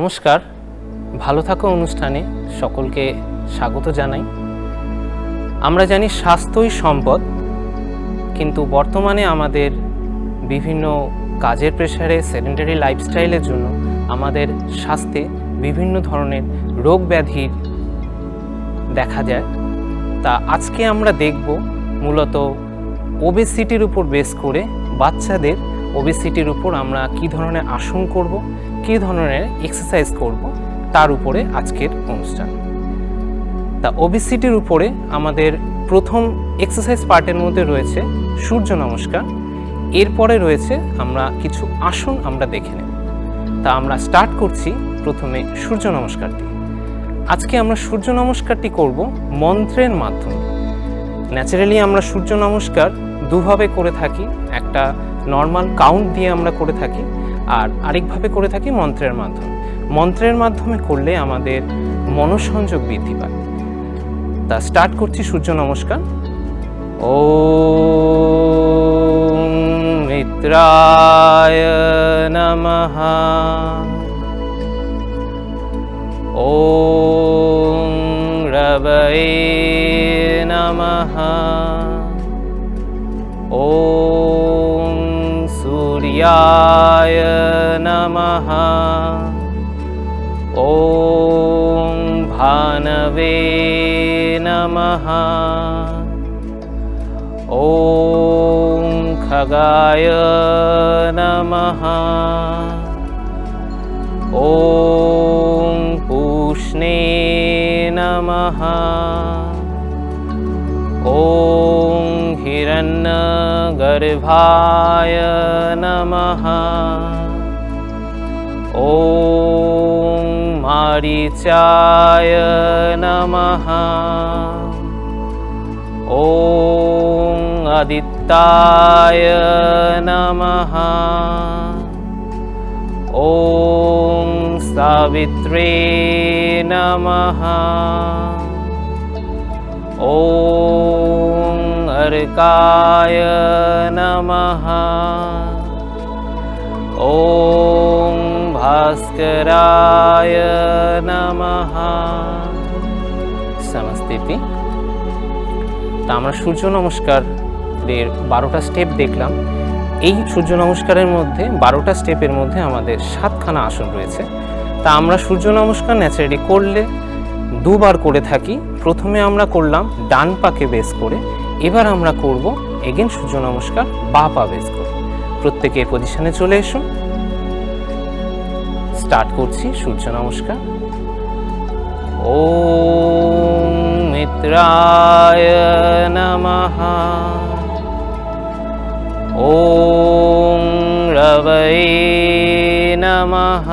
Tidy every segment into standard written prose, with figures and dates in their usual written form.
নমস্কার, ভালো থাকো অনুষ্ঠানে সকলকে স্বাগত জানাই। আমরা জানি স্বাস্থ্যই সম্পদ, কিন্তু বর্তমানে আমাদের বিভিন্ন কাজের প্রেসারে, সেডেন্টারি লাইফস্টাইলের জন্য আমাদের স্বাস্থ্যে বিভিন্ন ধরনের রোগ ব্যাধি দেখা যায়। তা আজকে আমরা দেখব মূলত ওবেসিটির উপর বেস করে বাচ্চাদের ওবেসিটির উপর আমরা কী ধরনের আসন করব, কী ধরনের এক্সারসাইজ করব, তার উপরে আজকের অনুষ্ঠান। তা ওবেসিটির উপরে আমাদের প্রথম এক্সারসাইজ পার্টের মধ্যে রয়েছে সূর্য নমস্কার, এরপরে রয়েছে আমরা কিছু আসন আমরা দেখে নেব। তা আমরা স্টার্ট করছি প্রথমে সূর্য নমস্কার দিয়ে। আজকে আমরা সূর্য নমস্কারটি করব মন্ত্রের মাধ্যমে। ন্যাচারালি আমরা সূর্য নমস্কার দুভাবে করে থাকি, একটা নর্মাল কাউন্ট দিয়ে আমরা করে থাকি, আর আরেকভাবে করে থাকি মন্ত্রের মাধ্যমে। মন্ত্রের মাধ্যমে করলে আমাদের মনঃসংযোগ বৃদ্ধি পায়। তা স্টার্ট করছি সূর্য নমস্কার। ওম মিত্রায় নমঃ, ওম রবয়ে নমঃ, ওম সূর্যায় নমঃ, ওম ভানবে নমঃ, ওম খগায় নমঃ, ওম পুষ্ণে নমঃ, ওম হিরণ্যগর্ভায় নমঃ, ওম মারীচায় নমঃ, ওম আদিত্যায় নমঃ, ওম সাবিত্রে নমঃ, ওম অর্কায় নমঃ, ওম ভাস্করায় নমঃ। সমস্তিতি। তা আমরা সূর্য নমস্কারের 12টা স্টেপ দেখলাম। এই সূর্য নমস্কারের মধ্যে 12টা স্টেপের মধ্যে আমাদের 7খানা আসন রয়েছে। তা আমরা সূর্য নমস্কার ন্যাচারালি করলে দুবার করে থাকি। প্রথমে আমরা করলাম ডান পাকে বেস করে, এবার আমরা করব এগেন সূর্য নমস্কার বা পা বেস করে। প্রত্যেকে পজিশনে চলে এসো। স্টার্ট করছি সূর্য নমস্কার। ওম মিত্রায় নমঃ, ওম রবয়ে নমঃ,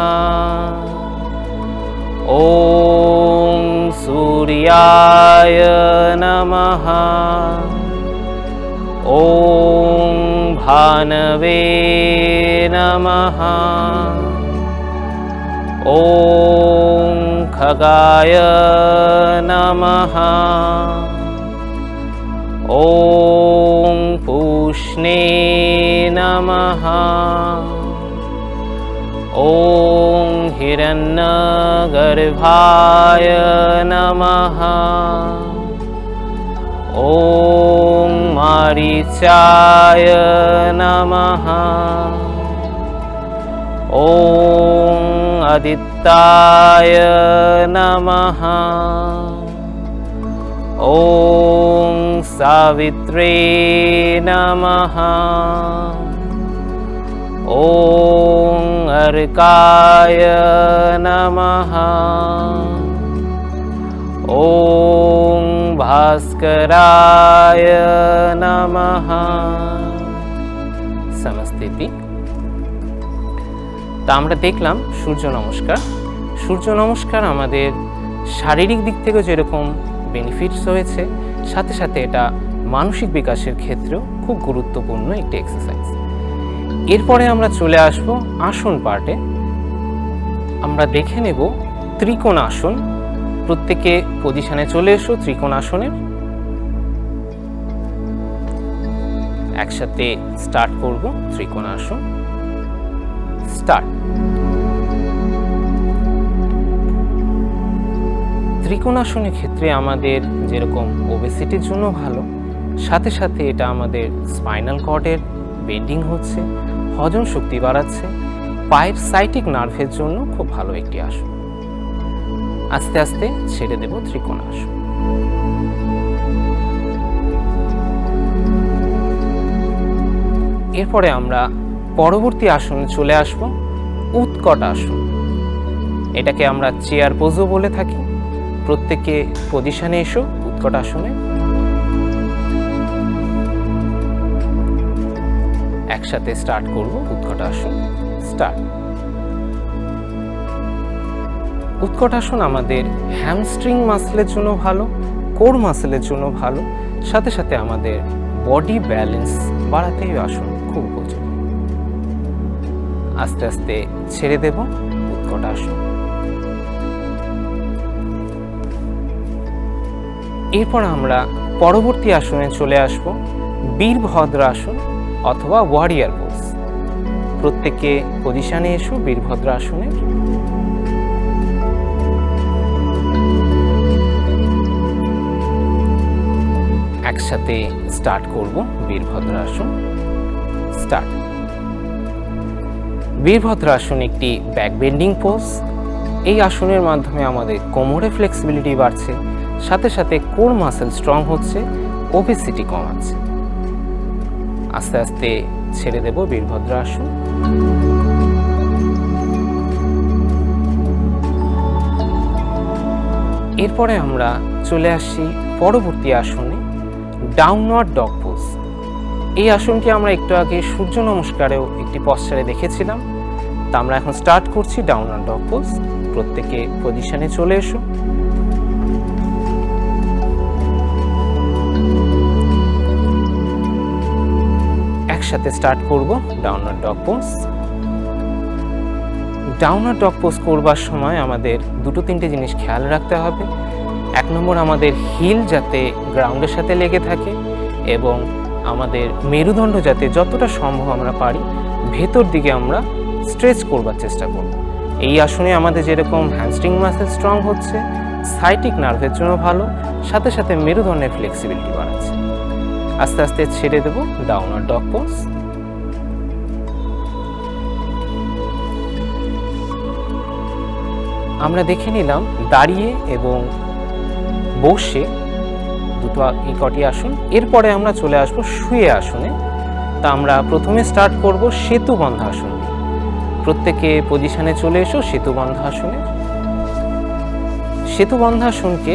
ওম সূর্যায় নমঃ, ওম ভানবে নমঃ, ওম খগায় নমঃ, ওম পুষ্ণে নমঃ, ওম হিরণ্যগর্ভায় নমঃ, ওম মারীচায় নমঃ, ওম আদিত্যায় নমঃ, ওম সাবিত্রে নমঃ, ওম অর্কায় নমঃ, ওম ভাস্করায় নমঃ। সমস্তিতি। তা আমরা দেখলাম সূর্য নমস্কার। সূর্য নমস্কার আমাদের শারীরিক দিক থেকে যেরকম বেনিফিটস হয়েছে, সাথে সাথে এটা মানসিক বিকাশের ক্ষেত্রেও খুব গুরুত্বপূর্ণ একটি এক্সারসাইজ। এরপরে আমরা চলে আসব আসন পার্টে। আমরা দেখে নেব ত্রিকোণ আসন। প্রত্যেকে পজিশনে চলে এসো ত্রিকোণ আসনের। একসাথে স্টার্ট করব ত্রিকোণ আসন। স্টার্ট। ত্রিকোণাসনের ক্ষেত্রে আমাদের যেরকম ওবেসিটির জন্য ভালো, সাথে সাথে এটা আমাদের স্পাইনাল কর্ডের বেন্ডিং হচ্ছে, হজম শক্তি বাড়াচ্ছে, পায়ের সাইটিক নার্ভের জন্য খুব ভালো একটি আসন। আস্তে আস্তে ছেড়ে দেব ত্রিকোণাসন। এরপরে আমরা পরবর্তী আসনে চলে আসব, উৎকট আসন। এটাকে আমরা চেয়ার পোজও বলে থাকি। প্রত্যেকে পজিশনে এসো উৎকট আসনে। একসাথে স্টার্ট করব উৎকট আসন। স্টার্ট। উৎকট আসন আমাদের হ্যামস্ট্রিং মাসলের জন্য ভালো, কোর মাসলের জন্য ভালো, সাথে সাথে আমাদের বডি ব্যালেন্স বাড়াতে এই আসন খুব উপযোগী। আস্তে আস্তে ছেড়ে দেব উৎকট আসন। এরপর আমরা পরবর্তী আসনে চলে আসব, বীরভদ্র আসন অথবা ওয়ারিয়ার পোজ। প্রত্যেকে পজিশনে এসো বীরভদ্র আসনে। একসাথে স্টার্ট করব বীরভদ্র আসন। স্টার্ট। বীরভদ্র আসন একটি ব্যাক বেন্ডিং পোজ। এই আসনের মাধ্যমে আমাদের কোমরে ফ্লেক্সিবিলিটি বাড়ছে, সাথে সাথে কোর মাসেল স্ট্রং হচ্ছে, ওবেসিটি কমাচ্ছে। আস্তে আস্তে ছেড়ে দেব বীরভদ্র আসন। এরপরে আমরা চলে আসি পরবর্তী আসনে, ডাউনওয়ার্ড ডগ পোজ। এই আসনটি আমরা একটু আগে সূর্য নমস্কারেও একটি পশ্চারে দেখেছিলাম। তা আমরা এখন স্টার্ট করছি ডাউনওয়ার্ড ডগ পোজ। প্রত্যেকে পজিশনে চলে এসো। একসাথে স্টার্ট করব downward dog pose. Downward dog pose করবার সময় আমাদের দুটো তিনটে জিনিস খেয়াল রাখতে হবে। এক নম্বর, আমাদের হিল যাতে গ্রাউন্ডের সাথে লেগে থাকে এবং আমাদের মেরুদণ্ড যাতে যতটা সম্ভব আমরা পারি ভেতর দিকে আমরা স্ট্রেচ করবার চেষ্টা করব। এই আসনে আমাদের যেরকম হ্যামস্ট্রিং মাসেল স্ট্রং হচ্ছে, সাইটিক নার্ভের জন্য ভালো, সাথে সাথে মেরুদণ্ডের ফ্লেক্সিবিলিটি বাড়াচ্ছে। আস্তে আস্তে ছেড়ে দেব ডাউনওয়ার্ড ডগ পোজ। আমরা দেখে নিলাম দাঁড়িয়ে এবং বসে দুটো এই কটি আসন। এরপরে আমরা চলে আসব শুয়ে আসনে। তা আমরা প্রথমে স্টার্ট করব সেতুবন্ধ আসন। প্রত্যেকে পজিশনে চলে এসো সেতুবন্ধ আসনে। সেতুবন্ধ আসনকে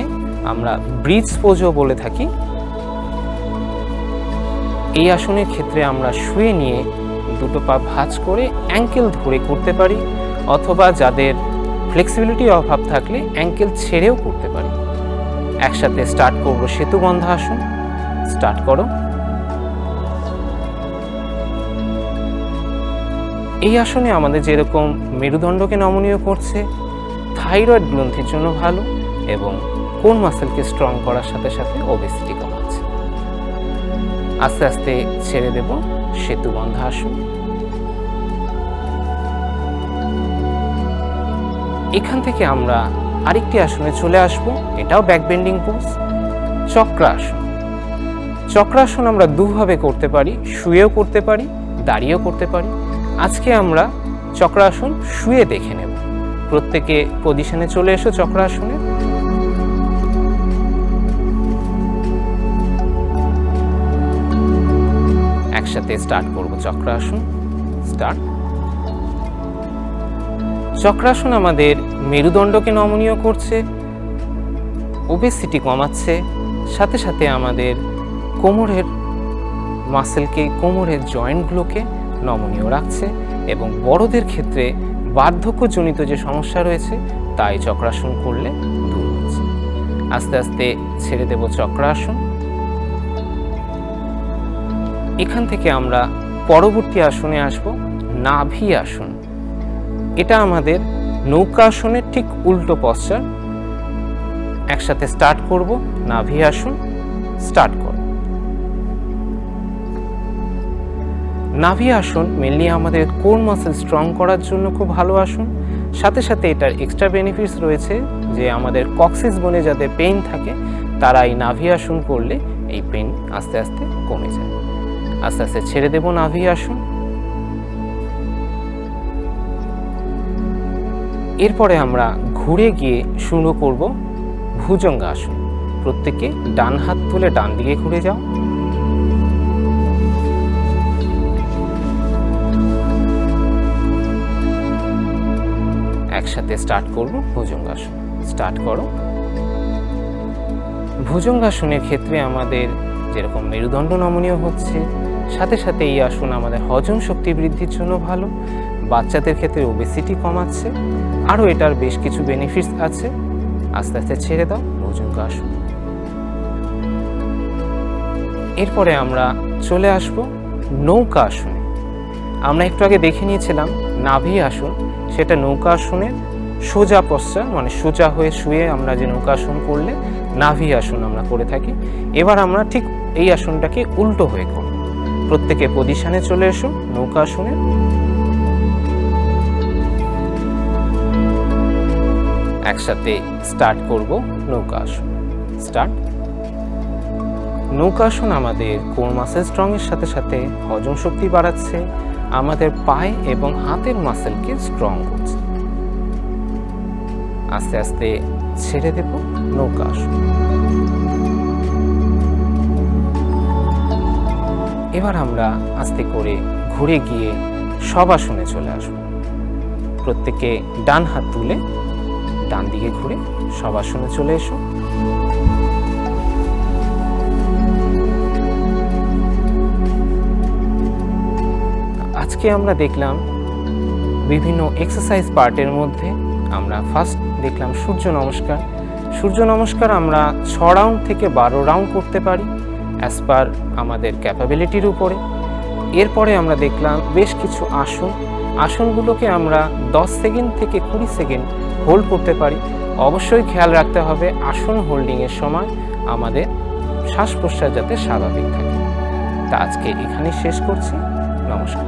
আমরা ব্রিজ পোজও বলে থাকি। এই আসনের ক্ষেত্রে আমরা শুয়ে নিয়ে দুটো পা ভাঁজ করে অ্যাঙ্কেল ধরে করতে পারি, অথবা যাদের ফ্লেক্সিবিলিটির অভাব থাকলে অ্যাঙ্কেল ছেড়েও করতে পারি। একসাথে স্টার্ট করব সেতুবন্ধ আসন। স্টার্ট করো। এই আসনে আমাদের যেরকম মেরুদণ্ডকে নমনীয় করছে, থাইরয়েড গ্রন্থির জন্য ভালো এবং কোর মাসেলকে স্ট্রং করার সাথে সাথে ওবেসিটি কমাচ্ছে। আস্তে আস্তে ছেড়ে দেব সেতুবন্ধ আসন। এখান থেকে আমরা আরেকটি আসনে চলে আসব, এটাও ব্যাক বেন্ডিং পোজ, চক্রাসন। চক্রাসন আমরা দুভাবে করতে পারি, শুয়েও করতে পারি, দাঁড়িয়েও করতে পারি। আজকে আমরা চক্রাসন শুয়ে দেখে নেব। প্রত্যেকে পজিশনে চলে এসো চক্রাসনে। একসাথে স্টার্ট করব চক্রাসন। স্টার্ট। চক্রাসন আমাদের মেরুদণ্ডকে নমনীয় করছে, ওবেসিটি কমাচ্ছে, সাথে সাথে আমাদের কোমরের মাসেলকে, কোমরের জয়েন্টগুলোকে নমনীয় রাখছে এবং বড়দের ক্ষেত্রে বার্ধক্যজনিত যে সমস্যা রয়েছে তাই চক্রাসন করলে দূর হচ্ছে। আস্তে আস্তে ছেড়ে দেব চক্রাসন। এখান থেকে আমরা পরবর্তী আসনে আসব, নাভি আসন। এটা আমাদের নৌকা আসনের ঠিক উল্টো পশ্চার। একসাথে স্টার্ট করব নাভি আসন। স্টার্ট করব। নাভি আসন মেনলি আমাদের কোর মাসেল স্ট্রং করার জন্য খুব ভালো আসন। সাথে সাথে এটার এক্সট্রা বেনিফিটস রয়েছে, যে আমাদের কক্সিস বোনে যাদের পেইন থাকে তারা এই নাভি আসন করলে এই পেইন আস্তে আস্তে কমে যায়। আস্তে আস্তে ছেড়ে দেব নাভি আসন। এরপরে আমরা ঘুরে গিয়ে শুরু করব ভুজঙ্গ আসন। প্রত্যেকে ডান হাত তুলে ডান দিকে ঘুরে যাও। একসাথে স্টার্ট করব ভুজঙ্গাসন। স্টার্ট করো। ভুজঙ্গাসনের ক্ষেত্রে আমাদের যেরকম মেরুদণ্ড নমনীয় হচ্ছে, সাথে সাথে এই আসন আমাদের হজম শক্তি বৃদ্ধির জন্য ভালো, বাচ্চাদের ক্ষেত্রে ওবেসিটি কমাচ্ছে, আরও এটার বেশ কিছু বেনিফিটস আছে। আস্তে আস্তে ছেড়ে দাও ভুজঙ্গাসন। এরপরে আমরা চলে আসব নৌকা আসনে। আমরা একটু আগে দেখে নিয়েছিলাম নাভি আসন, সেটা নৌকা আসনের সোজা পশ্চাৎ, মানে সোজা হয়ে শুয়ে আমরা যে নৌকা আসন করলে নাভি আসন আমরা করে থাকি। এবার আমরা ঠিক এই আসনটাকে উল্টো হয়ে করব। প্রত্যেকে পজিশনে চলে এসো নৌকা আসনে। একসাথে স্টার্ট করব নৌকা আসন। স্টার্ট। নৌকা আসন আমাদের কোর মাসেল স্ট্রং এর সাথে সাথে হজম শক্তি বাড়াচ্ছে, আমাদের পায়ে এবং হাতের মাসেলকে স্ট্রং করছে। আস্তে আস্তে ছেড়ে দেব নৌকা আসন। এবার আমরা আস্তে করে ঘুরে গিয়ে শবাসনে চলে আসব। প্রত্যেকে ডান হাত তুলে ডান দিকে ঘুরে শবাসনে চলে এসো। আজকে আমরা দেখলাম বিভিন্ন এক্সারসাইজ পার্টের মধ্যে আমরা ফার্স্ট দেখলাম সূর্য নমস্কার। সূর্য নমস্কার আমরা 6 রাউন্ড থেকে 12 রাউন্ড করতে পারি অ্যাজ পার আমাদের ক্যাপাবিলিটির উপরে। এরপরে আমরা দেখলাম বেশ কিছু আসন। আসনগুলোকে আমরা 10 সেকেন্ড থেকে 20 সেকেন্ড হোল্ড করতে পারি। অবশ্যই খেয়াল রাখতে হবে আসন হোল্ডিংয়ের সময় আমাদের শ্বাস প্রশ্বাস যাতে স্বাভাবিক থাকে। তা আজকে এখানেই শেষ করছি। নমস্কার।